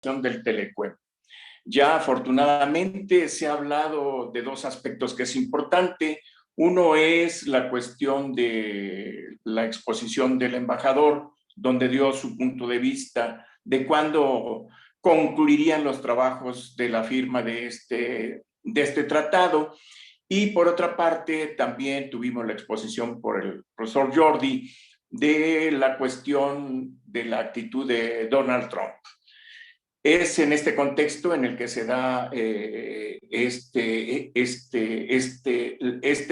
del Telecuem. Ya afortunadamente se ha hablado de dos aspectos que es importante. Uno es la cuestión de la exposición del embajador, donde dio su punto de vista de cuándo concluirían los trabajos de la firma de este tratado. Y por otra parte, también tuvimos la exposición por el profesor Jordi de la cuestión de la actitud de Donald Trump. Es en este contexto en el que se da este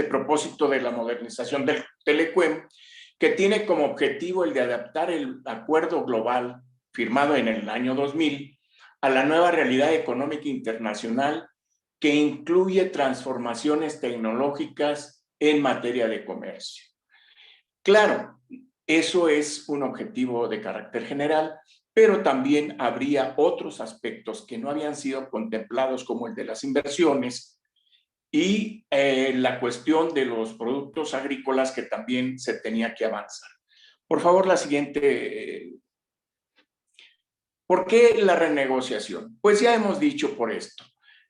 propósito de la modernización del Telecuem, que tiene como objetivo el de adaptar el acuerdo global firmado en el año 2000 a la nueva realidad económica internacional que incluye transformaciones tecnológicas en materia de comercio. Claro, eso es un objetivo de carácter general, pero también habría otros aspectos que no habían sido contemplados, como el de las inversiones y la cuestión de los productos agrícolas, que también se tenía que avanzar. Por favor, la siguiente. ¿Por qué la renegociación? Pues ya hemos dicho por esto.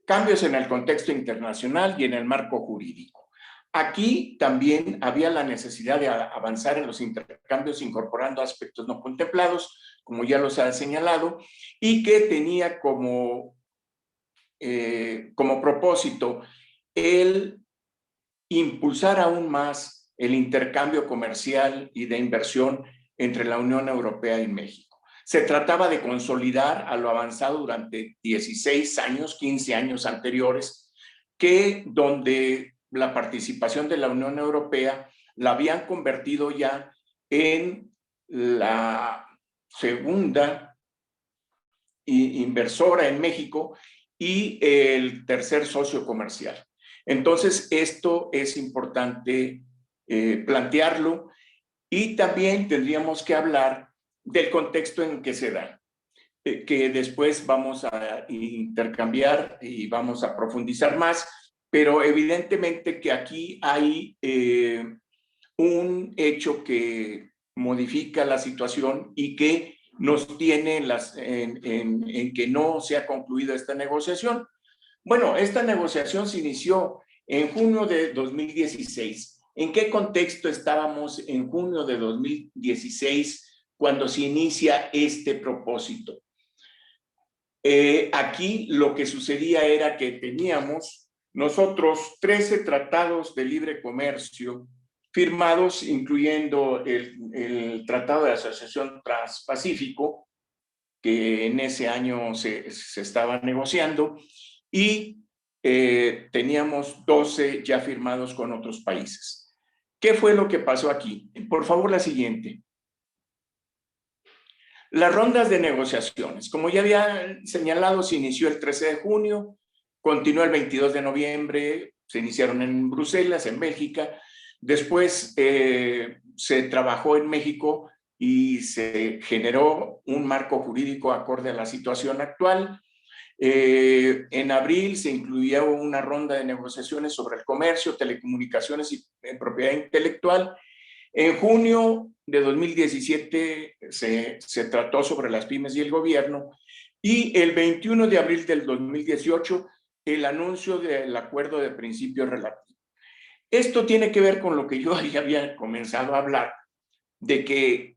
Cambios en el contexto internacional y en el marco jurídico. Aquí también había la necesidad de avanzar en los intercambios incorporando aspectos no contemplados, como ya los ha señalado, y que tenía como propósito el impulsar aún más el intercambio comercial y de inversión entre la Unión Europea y México. Se trataba de consolidar a lo avanzado durante 16 años, 15 años anteriores, donde la participación de la Unión Europea la habían convertido ya en la segunda inversora en México y el tercer socio comercial. Entonces, esto es importante plantearlo, y también tendríamos que hablar del contexto en que se da, que después vamos a intercambiar y vamos a profundizar más, pero evidentemente que aquí hay un hecho que modifica la situación y que nos tiene en que no se ha concluido esta negociación. Bueno, esta negociación se inició en junio de 2016. ¿En qué contexto estábamos en junio de 2016 cuando se inicia este propósito? Aquí lo que sucedía era que teníamos nosotros 13 tratados de libre comercio firmados, incluyendo el Tratado de Asociación Transpacífico, que en ese año se estaba negociando, y teníamos 12 ya firmados con otros países. ¿Qué fue lo que pasó aquí? Por favor, la siguiente. Las rondas de negociaciones, como ya había señalado, se inició el 13 de junio, continuó el 22 de noviembre, se iniciaron en Bruselas, en Bélgica. Después se trabajó en México y se generó un marco jurídico acorde a la situación actual. En abril se incluyó una ronda de negociaciones sobre el comercio, telecomunicaciones y propiedad intelectual. En junio de 2017 se trató sobre las pymes y el gobierno, y el 21 de abril del 2018 el anuncio del acuerdo de principios relativo. Esto tiene que ver con lo que yo ya había comenzado a hablar, de que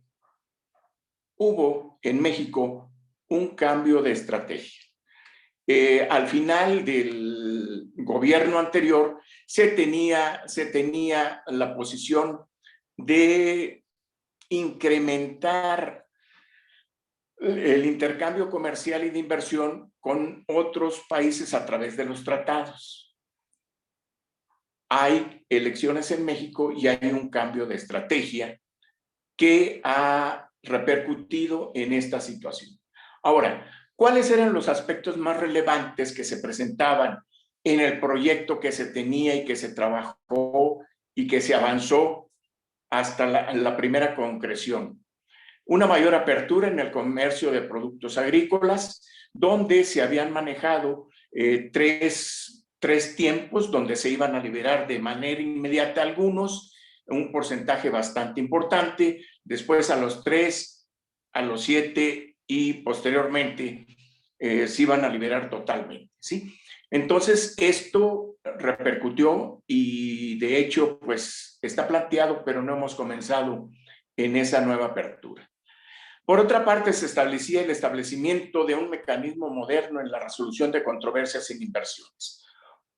hubo en México un cambio de estrategia. Al final del gobierno anterior se tenía la posición de incrementar el intercambio comercial y de inversión con otros países a través de los tratados. Hay elecciones en México y hay un cambio de estrategia que ha repercutido en esta situación. Ahora, ¿cuáles eran los aspectos más relevantes que se presentaban en el proyecto que se tenía y que se trabajó y que se avanzó hasta la primera concreción? Una mayor apertura en el comercio de productos agrícolas, donde se habían manejado tres tiempos, donde se iban a liberar de manera inmediata algunos, un porcentaje bastante importante, después a los 3, a los 7 y posteriormente se iban a liberar totalmente, ¿sí? Entonces, esto repercutió y de hecho, pues está planteado, pero no hemos comenzado en esa nueva apertura. Por otra parte, se establecía el establecimiento de un mecanismo moderno en la resolución de controversias en inversiones.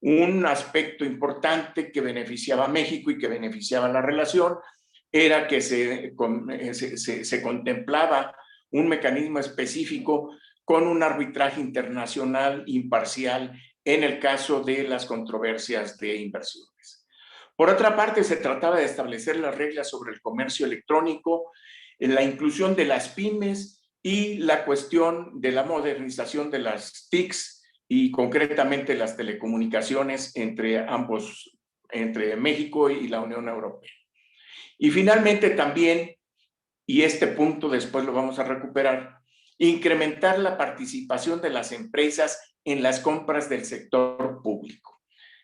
Un aspecto importante que beneficiaba a México y que beneficiaba la relación era que se contemplaba un mecanismo específico con un arbitraje internacional imparcial en el caso de las controversias de inversiones. Por otra parte, se trataba de establecer las reglas sobre el comercio electrónico, la inclusión de las pymes y la cuestión de la modernización de las TICs y concretamente las telecomunicaciones entre México y la Unión Europea. Y finalmente también, y este punto después lo vamos a recuperar, incrementar la participación de las empresas en las compras del sector público.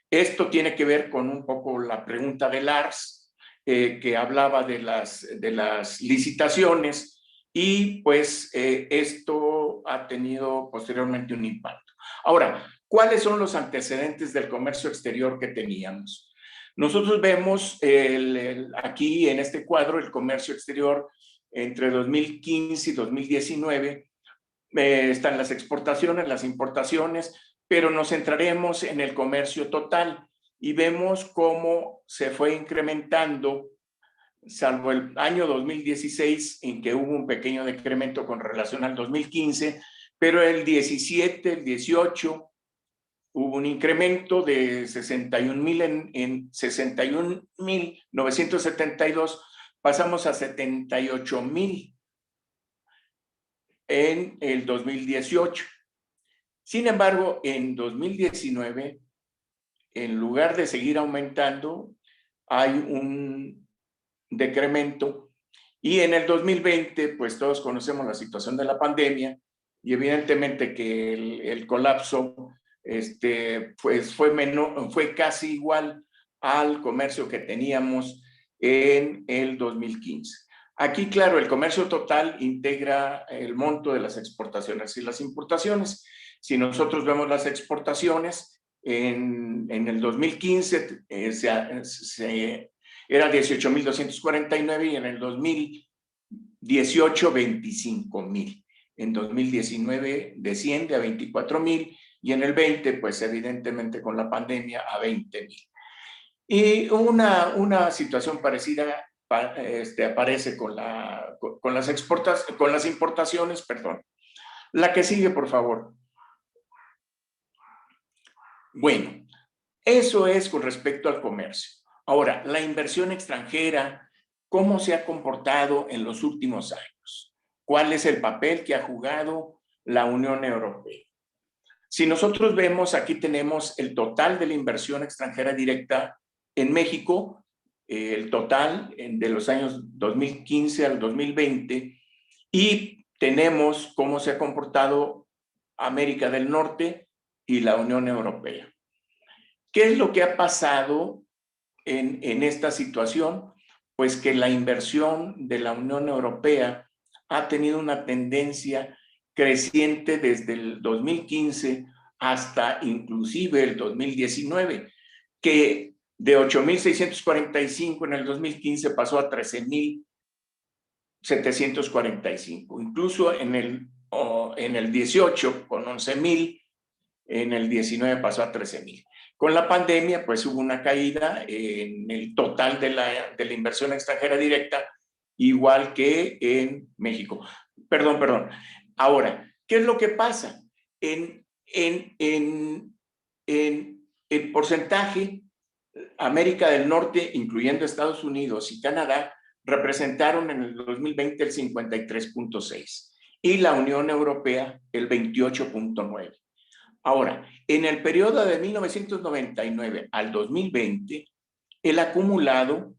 Esto tiene que ver con un poco la pregunta de Lars, que hablaba de las licitaciones, y pues esto ha tenido posteriormente un impacto. Ahora, ¿cuáles son los antecedentes del comercio exterior que teníamos? Nosotros vemos aquí en este cuadro el comercio exterior entre 2015 y 2019. Están las exportaciones, las importaciones, pero nos centraremos en el comercio total y vemos cómo se fue incrementando, salvo el año 2016, en que hubo un pequeño decremento con relación al 2015, pero el 17, el 18, hubo un incremento de 61,000 en 61,972, pasamos a 78,000 en el 2018. Sin embargo, en 2019, en lugar de seguir aumentando, hay un decremento, y en el 2020, pues todos conocemos la situación de la pandemia y evidentemente que el colapso pues fue casi igual al comercio que teníamos en el 2015. Aquí, claro, el comercio total integra el monto de las exportaciones y las importaciones. Si nosotros vemos las exportaciones, en el 2015 era 18,249 y en el 2018 25,000. En 2019 desciende a 24,000 y en el 20, pues evidentemente con la pandemia, a 20,000. Y una situación parecida aparece con las importaciones, perdón. La que sigue, por favor. Bueno, eso es con respecto al comercio. Ahora, la inversión extranjera, ¿cómo se ha comportado en los últimos años? ¿Cuál es el papel que ha jugado la Unión Europea? Si nosotros vemos, aquí tenemos el total de la inversión extranjera directa en México, el total de los años 2015 al 2020, y tenemos cómo se ha comportado América del Norte y la Unión Europea. ¿Qué es lo que ha pasado en esta situación? Pues que la inversión de la Unión Europea ha tenido una tendencia creciente desde el 2015 hasta inclusive el 2019, que de 8,645 en el 2015 pasó a 13,745. Incluso en el 18 con 11,000, en el 19 pasó a 13,000. Con la pandemia, pues hubo una caída en el total de la inversión extranjera directa, igual que en México. Perdón. Ahora, ¿qué es lo que pasa? En porcentaje, América del Norte, incluyendo Estados Unidos y Canadá, representaron en el 2020 el 53,6% y la Unión Europea el 28,9%. Ahora, en el periodo de 1999 al 2020, el acumulado,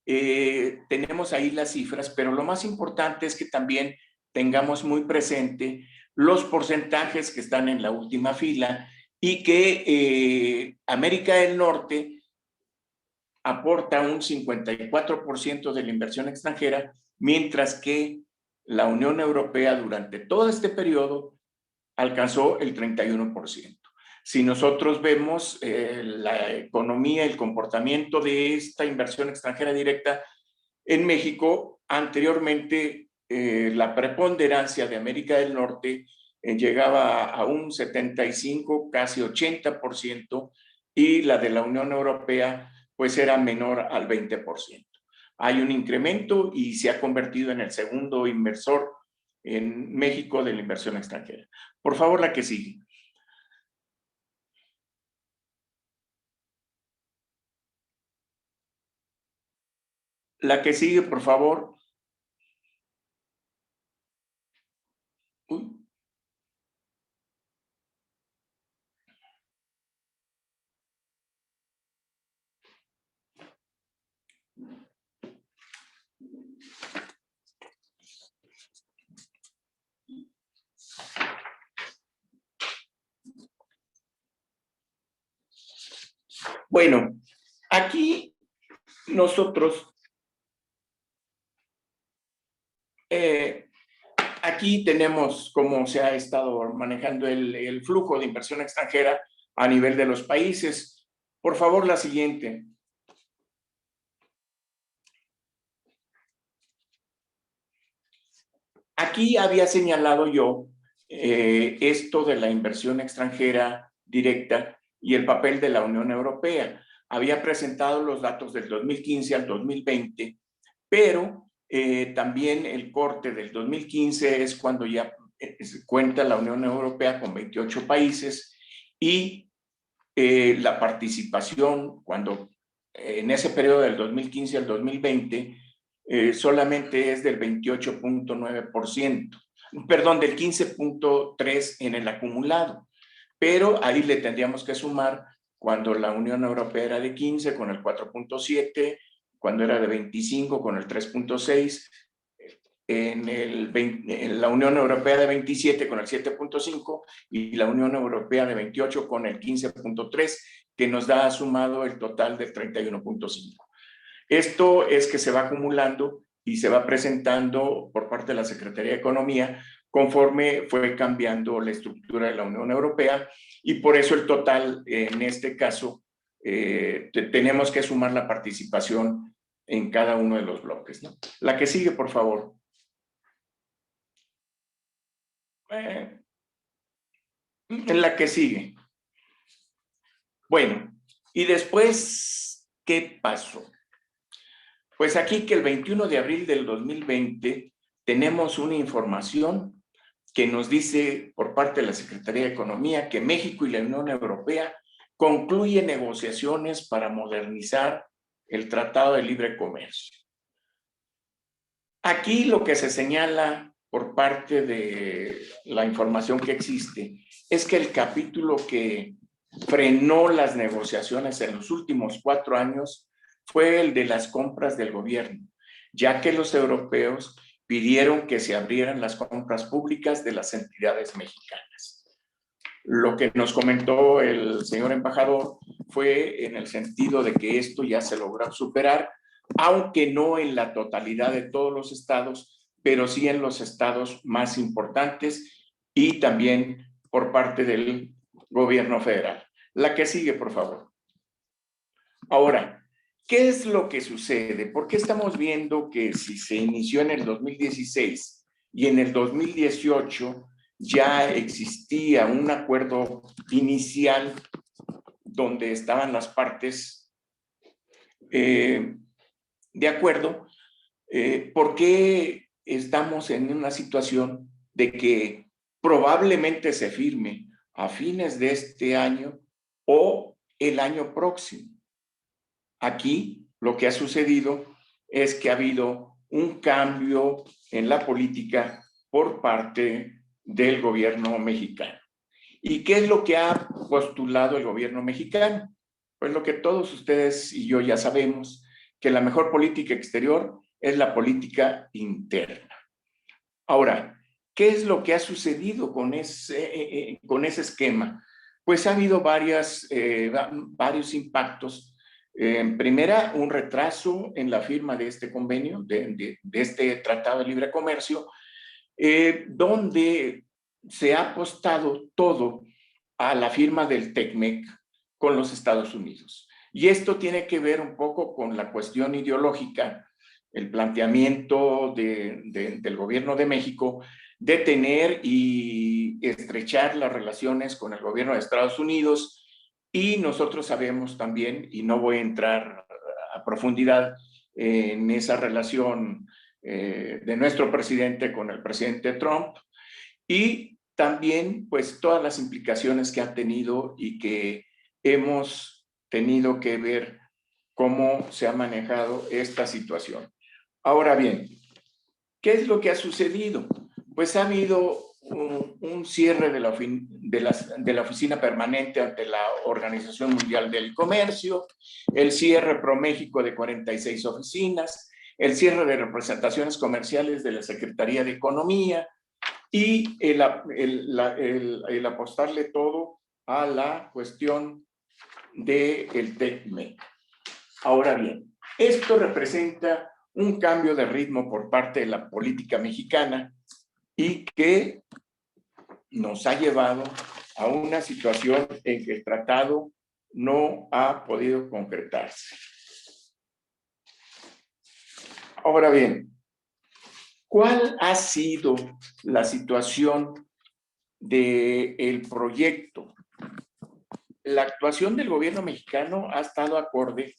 tenemos ahí las cifras, pero lo más importante es que también tengamos muy presente los porcentajes que están en la última fila y que América del Norte aporta un 54% de la inversión extranjera, mientras que la Unión Europea durante todo este periodo alcanzó el 31%. Si nosotros vemos la economía, el comportamiento de esta inversión extranjera directa en México, anteriormente la preponderancia de América del Norte llegaba a un 75, casi 80%, y la de la Unión Europea pues era menor al 20%. Hay un incremento y se ha convertido en el segundo inversor en México de la inversión extranjera. Por favor, la que sigue. La que sigue, por favor. Uy. Bueno, aquí nosotros, aquí tenemos cómo se ha estado manejando el flujo de inversión extranjera a nivel de los países. Por favor, la siguiente. Aquí había señalado yo esto de la inversión extranjera directa y el papel de la Unión Europea. Había presentado los datos del 2015 al 2020, pero también el corte del 2015 es cuando ya cuenta la Unión Europea con 28 países y la participación, cuando en ese periodo del 2015 al 2020, solamente es del 28.9%, perdón, del 15.3% en el acumulado, pero ahí le tendríamos que sumar cuando la Unión Europea era de 15 con el 4.7%, cuando era de 25 con el 3.6%, en la Unión Europea de 27 con el 7.5 y la Unión Europea de 28 con el 15.3, que nos da sumado el total del 31.5. Esto es que se va acumulando y se va presentando por parte de la Secretaría de Economía conforme fue cambiando la estructura de la Unión Europea, y por eso el total, en este caso, tenemos que sumar la participación en cada uno de los bloques, ¿no? La que sigue, por favor. En la que sigue. Bueno, y después, ¿qué pasó? Pues aquí que el 21 de abril del 2020 tenemos una información que nos dice por parte de la Secretaría de Economía que México y la Unión Europea concluyen negociaciones para modernizar el Tratado de Libre Comercio. Aquí lo que se señala por parte de la información que existe es que el capítulo que frenó las negociaciones en los últimos 4 años fue el de las compras del gobierno, ya que los europeos pidieron que se abrieran las compras públicas de las entidades mexicanas. Lo que nos comentó el señor embajador fue en el sentido de que esto ya se logró superar, aunque no en la totalidad de todos los estados, pero sí en los estados más importantes y también por parte del gobierno federal. La que sigue, por favor. Ahora, ¿qué es lo que sucede? ¿Por qué estamos viendo que si se inició en el 2016 y en el 2018 ya existía un acuerdo inicial donde estaban las partes de acuerdo? ¿Por qué estamos en una situación de que probablemente se firme a fines de este año o el año próximo? Aquí lo que ha sucedido es que ha habido un cambio en la política por parte del gobierno mexicano. ¿Y qué es lo que ha postulado el gobierno mexicano? Pues lo que todos ustedes y yo ya sabemos, que la mejor política exterior es la política interna. Ahora, ¿qué es lo que ha sucedido con ese esquema? Pues ha habido varios impactos. En primera, un retraso en la firma de este convenio, de este Tratado de Libre Comercio, donde se ha apostado todo a la firma del TECMEC con los Estados Unidos. Y esto tiene que ver un poco con la cuestión ideológica, el planteamiento del gobierno de México de tener y estrechar las relaciones con el gobierno de Estados Unidos. Y nosotros sabemos también, y no voy a entrar a profundidad en esa relación de nuestro presidente con el presidente Trump, y también pues todas las implicaciones que ha tenido y que hemos tenido que ver cómo se ha manejado esta situación. Ahora bien, ¿qué es lo que ha sucedido? Pues ha habido un cierre de la oficina permanente ante la Organización Mundial del Comercio, el cierre ProMéxico de 46 oficinas, el cierre de representaciones comerciales de la Secretaría de Economía y el apostarle todo a la cuestión del TECMEC. Ahora bien, esto representa un cambio de ritmo por parte de la política mexicana y que nos ha llevado a una situación en que el tratado no ha podido concretarse. Ahora bien, ¿cuál ha sido la situación del proyecto? La actuación del gobierno mexicano ha estado acorde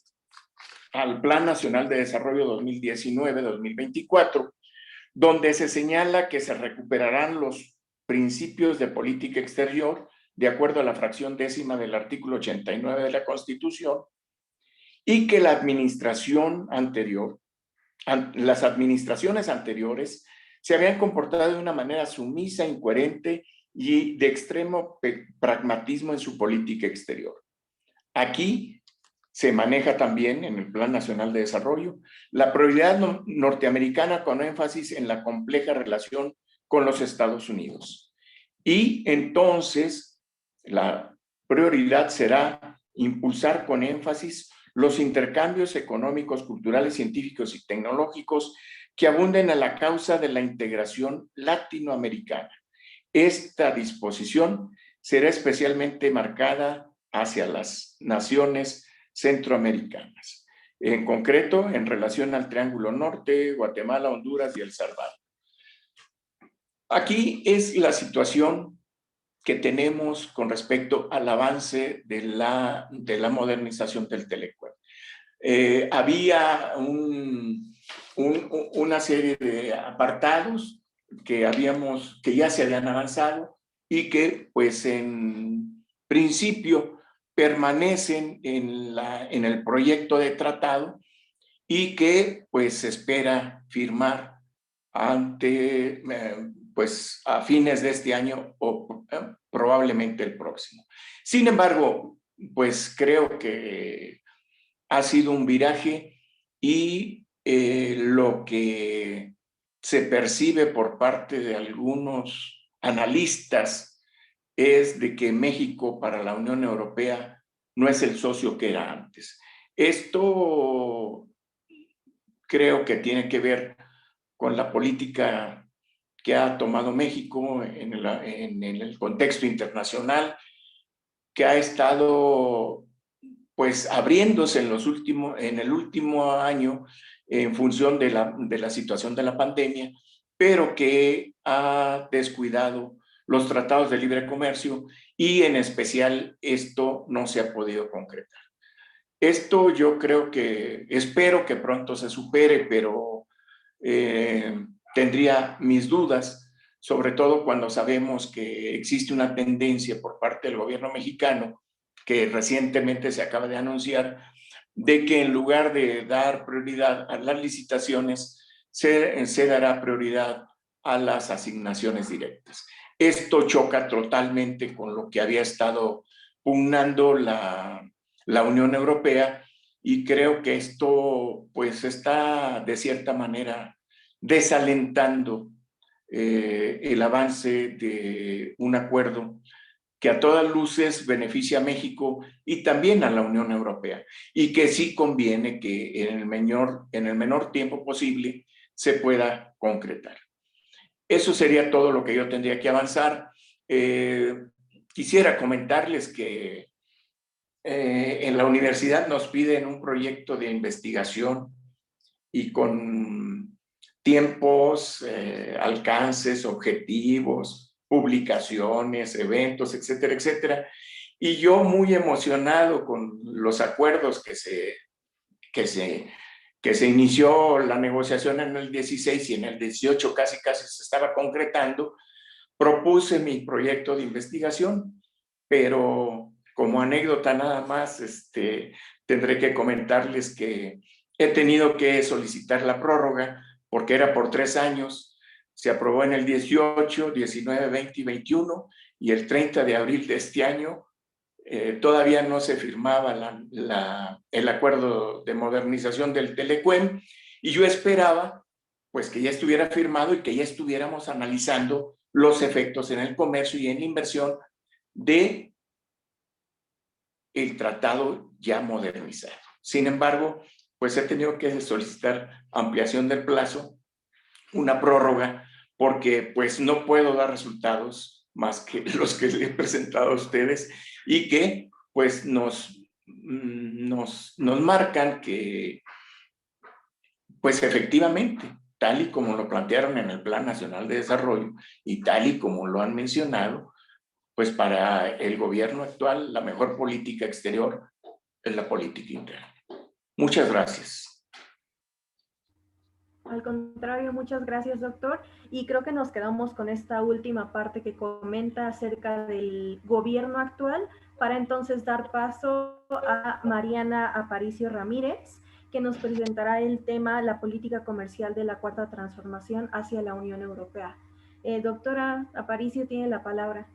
al Plan Nacional de Desarrollo 2019-2024, donde se señala que se recuperarán los principios de política exterior de acuerdo a la fracción 10ª del artículo 89 de la Constitución, y que la administración anterior, las administraciones anteriores se habían comportado de una manera sumisa, incoherente y de extremo pragmatismo en su política exterior. Aquí se maneja también en el Plan Nacional de Desarrollo la prioridad norteamericana con énfasis en la compleja relación con los Estados Unidos. Y entonces la prioridad será impulsar con énfasis los intercambios económicos, culturales, científicos y tecnológicos que abunden a la causa de la integración latinoamericana. Esta disposición será especialmente marcada hacia las naciones centroamericanas, en concreto en relación al Triángulo Norte, Guatemala, Honduras y El Salvador. Aquí es la situación que tenemos con respecto al avance de la modernización del Telecuerdo. Había una serie de apartados que ya se habían avanzado y que pues en principio permanecen en el proyecto de tratado y que pues se espera firmar pues a fines de este año o probablemente el próximo. Sin embargo, pues creo que ha sido un viraje y lo que se percibe por parte de algunos analistas es de que México para la Unión Europea no es el socio que era antes. Esto creo que tiene que ver con la política que ha tomado México en el contexto internacional, que ha estado pues abriéndose en el último año en función de la situación de la pandemia, pero que ha descuidado los tratados de libre comercio y en especial esto no se ha podido concretar. Esto yo espero que pronto se supere, pero tendría mis dudas, sobre todo cuando sabemos que existe una tendencia por parte del gobierno mexicano, que recientemente se acaba de anunciar, de que en lugar de dar prioridad a las licitaciones, se dará prioridad a las asignaciones directas. Esto choca totalmente con lo que había estado pugnando la Unión Europea, y creo que esto pues está de cierta manera desalentando el avance de un acuerdo que a todas luces beneficia a México y también a la Unión Europea, y que sí conviene que en el menor tiempo posible se pueda concretar. Eso sería todo lo que yo tendría que avanzar. Quisiera comentarles que en la universidad nos piden un proyecto de investigación y con tiempos, alcances, objetivos, publicaciones, eventos, etcétera, etcétera. Y yo muy emocionado con los acuerdos que se inició la negociación en el 16 y en el 18 casi se estaba concretando, propuse mi proyecto de investigación, pero como anécdota nada más, tendré que comentarles que he tenido que solicitar la prórroga porque era por 3 años. Se aprobó en el 18, 19, 20 y 21 y el 30 de abril de este año todavía no se firmaba el acuerdo de modernización del Telecuem y yo esperaba pues que ya estuviera firmado y que ya estuviéramos analizando los efectos en el comercio y en la inversión de el tratado ya modernizado. Sin embargo, pues he tenido que solicitar ampliación del plazo, una prórroga, porque pues no puedo dar resultados más que los que les he presentado a ustedes y que pues nos marcan que pues efectivamente, tal y como lo plantearon en el Plan Nacional de Desarrollo y tal y como lo han mencionado, pues para el gobierno actual la mejor política exterior es la política interna. Muchas gracias. Al contrario, muchas gracias, doctor. Y creo que nos quedamos con esta última parte que comenta acerca del gobierno actual, para entonces dar paso a Mariana Aparicio Ramírez, que nos presentará el tema la política comercial de la Cuarta Transformación hacia la Unión Europea. Doctora Aparicio, tiene la palabra.